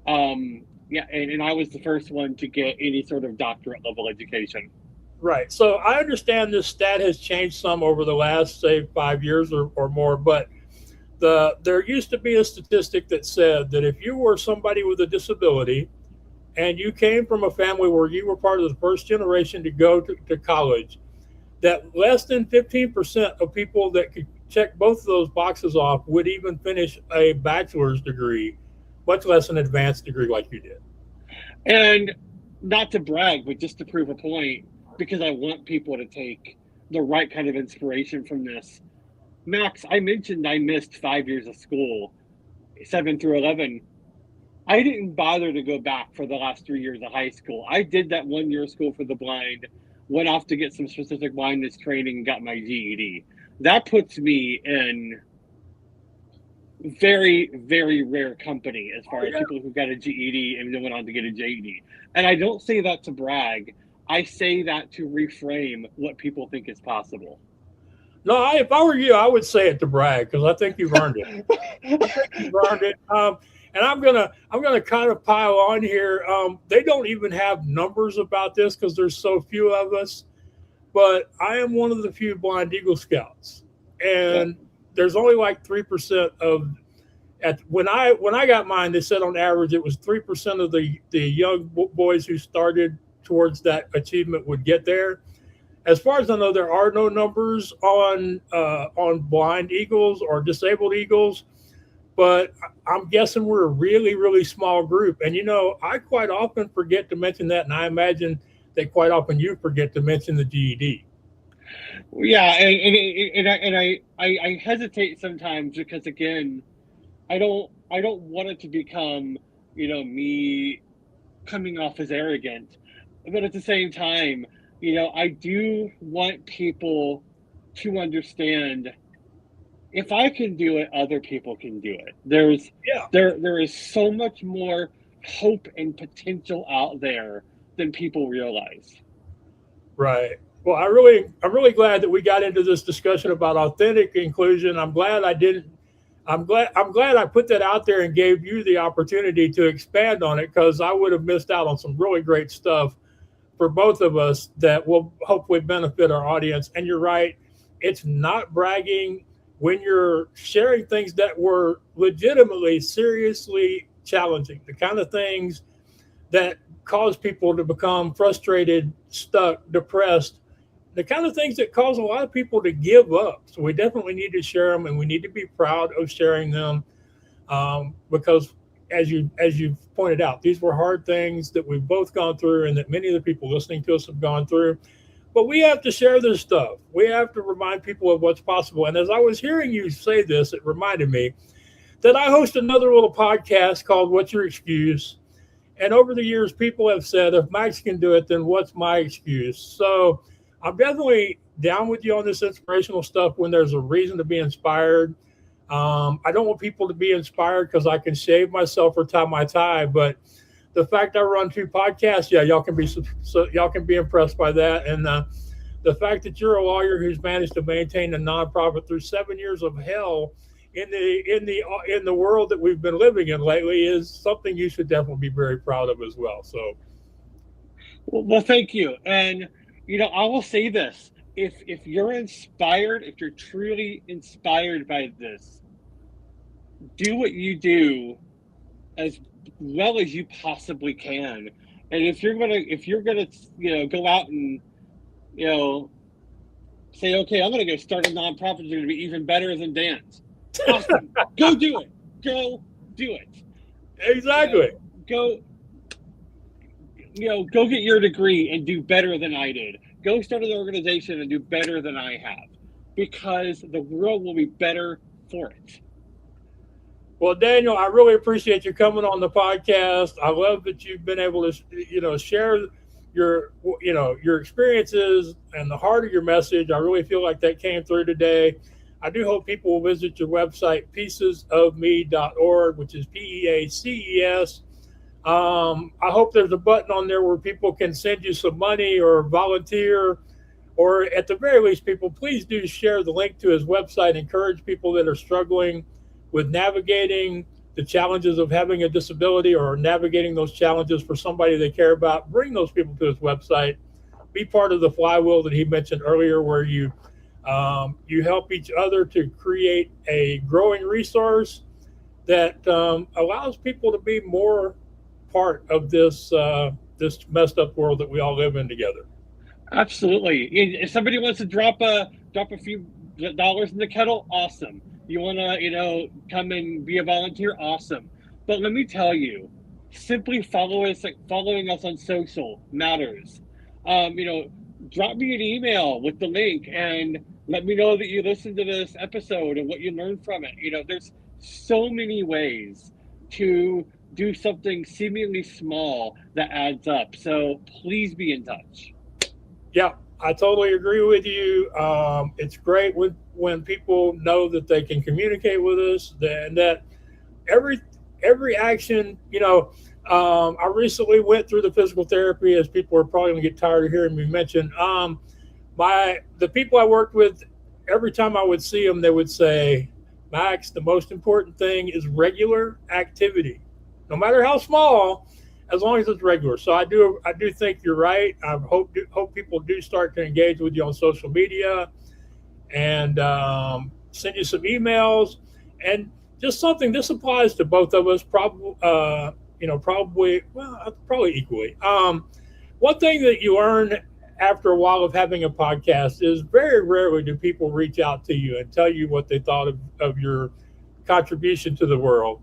and I was the first one to get any sort of doctorate level education. Right. So I understand this stat has changed some over the last, say, 5 years or more, but there used to be a statistic that said that if you were somebody with a disability and you came from a family where you were part of the first generation to go to college, that less than 15% of people that could check both of those boxes off would even finish a bachelor's degree, much less an advanced degree like you did. And not to brag, but just to prove a point, because I want people to take the right kind of inspiration from this. Max, I mentioned I missed 5 years of school, 7 through 11. I didn't bother to go back for the last 3 years of high school. I did that 1 year of school for the blind, went off to get some specific blindness training, and got my GED. That puts me in very, very rare company as far as people who got a GED and then went on to get a JED. And I don't say that to brag. I say that to reframe what people think is possible. No, if I were you, I would say it to brag because I think you've earned it. I think you've earned it. And I'm gonna kind of pile on here. They don't even have numbers about this because there's so few of us. But I am one of the few blind Eagle Scouts, and there's only like 3% of. When I got mine, they said on average it was 3% of the young boys who started towards that achievement would get there. As far as I know, there are no numbers on blind eagles or disabled eagles, but I'm guessing we're a really, really small group. And I quite often forget to mention that, and I imagine that quite often you forget to mention the GED. Yeah, and I hesitate sometimes because again, I don't want it to become me coming off as arrogant, but at the same time, I do want people to understand if I can do it, other people can do it. There is so much more hope and potential out there than people realize. Right. Well, I'm really glad that we got into this discussion about authentic inclusion. I'm glad I put that out there and gave you the opportunity to expand on it because I would have missed out on some really great stuff for both of us that will hopefully benefit our audience. And you're right, it's not bragging when you're sharing things that were legitimately, seriously challenging, the kind of things that cause people to become frustrated, stuck, depressed, the kind of things that cause a lot of people to give up. So we definitely need to share them, and we need to be proud of sharing them because as you've pointed out, these were hard things that we've both gone through and that many of the people listening to us have gone through. But we have to share this stuff. We have to remind people of what's possible. And as I was hearing you say this, it reminded me that I host another little podcast called What's Your Excuse? And over the years, people have said, if Max can do it, then what's my excuse? So I'm definitely down with you on this inspirational stuff when there's a reason to be inspired. I don't want people to be inspired because I can shave myself or tie my tie, but the fact I run 2 podcasts, y'all can be impressed by that. And the fact that you're a lawyer who's managed to maintain a nonprofit through 7 years of hell in the world that we've been living in lately is something you should definitely be very proud of as well. So, well, thank you. And I will say this: if you're inspired, if you're truly inspired by this, do what you do as well as you possibly can. And if you're gonna go out and say, okay, I'm gonna go start a nonprofit that's gonna be even better than Dan's. Awesome. Go do it. Go do it. Exactly. Go get your degree and do better than I did. Go start an organization and do better than I have, because the world will be better for it. Well, Daniel, I really appreciate you coming on the podcast. I love that you've been able to, share your experiences and the heart of your message. I really feel like that came through today. I do hope people will visit your website, piecesofme.org, which is PEACES. I hope there's a button on there where people can send you some money or volunteer, or at the very least, people, please do share the link to his website. Encourage people that are struggling with navigating the challenges of having a disability or navigating those challenges for somebody they care about. Bring those people to his website. be part of the flywheel that he mentioned earlier, where you help each other to create a growing resource that allows people to be more part of this messed up world that we all live in together. Absolutely. If somebody wants to drop a few dollars in the kettle, awesome. You want to, come and be a volunteer, awesome. But let me tell you, simply following us on social matters. Drop me an email with the link and let me know that you listened to this episode and what you learned from it. There's so many ways to do something seemingly small that adds up. So please be in touch. Yeah, I totally agree with you. It's great when people know that they can communicate with us, and that every action, I recently went through the physical therapy, as people are probably going to get tired of hearing me mention. The people I worked with, every time I would see them, they would say, Max, the most important thing is regular activity, no matter how small, as long as it's regular. So I do think you're right. I hope people do start to engage with you on social media and send you some emails, and just something. This applies to both of us, probably equally. One thing that you learn after a while of having a podcast is very rarely do people reach out to you and tell you what they thought of your contribution to the world.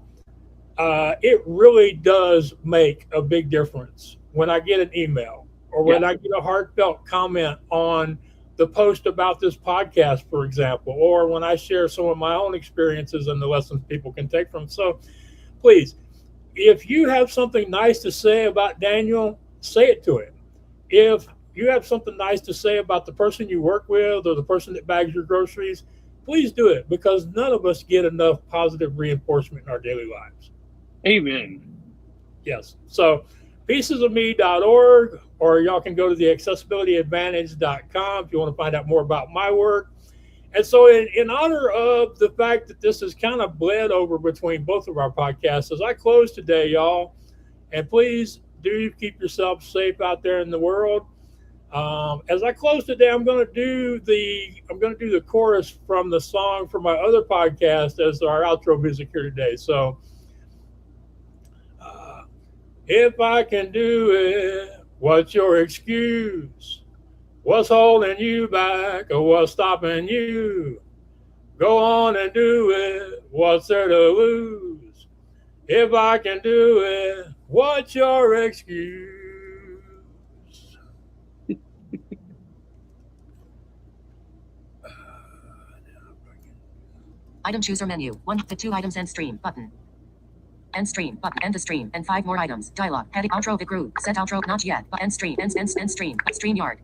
It really does make a big difference when I get an email or when I get a heartfelt comment on the post about this podcast, for example, or when I share some of my own experiences and the lessons people can take from. So please, if you have something nice to say about Daniel, say it to him. If you have something nice to say about the person you work with or the person that bags your groceries, please do it, because none of us get enough positive reinforcement in our daily lives. Amen. Yes. So piecesofme.org, or y'all can go to the accessibilityadvantage.com if you want to find out more about my work. And so in honor of the fact that this has kind of bled over between both of our podcasts, as I close today, y'all, and please do keep yourself safe out there in the world. As I close today, I'm going to do the chorus from the song from my other podcast as our outro music here today. So if I can do it, what's your excuse? What's holding you back, or what's stopping you? Go on and do it. What's there to lose? If I can do it, what's your excuse? Item chooser menu. 1 the 2 items end stream button. End stream button. End the stream and 5 more items. Dialog. Heading outro the group. Set outro not yet. But end stream. End stream. StreamYard.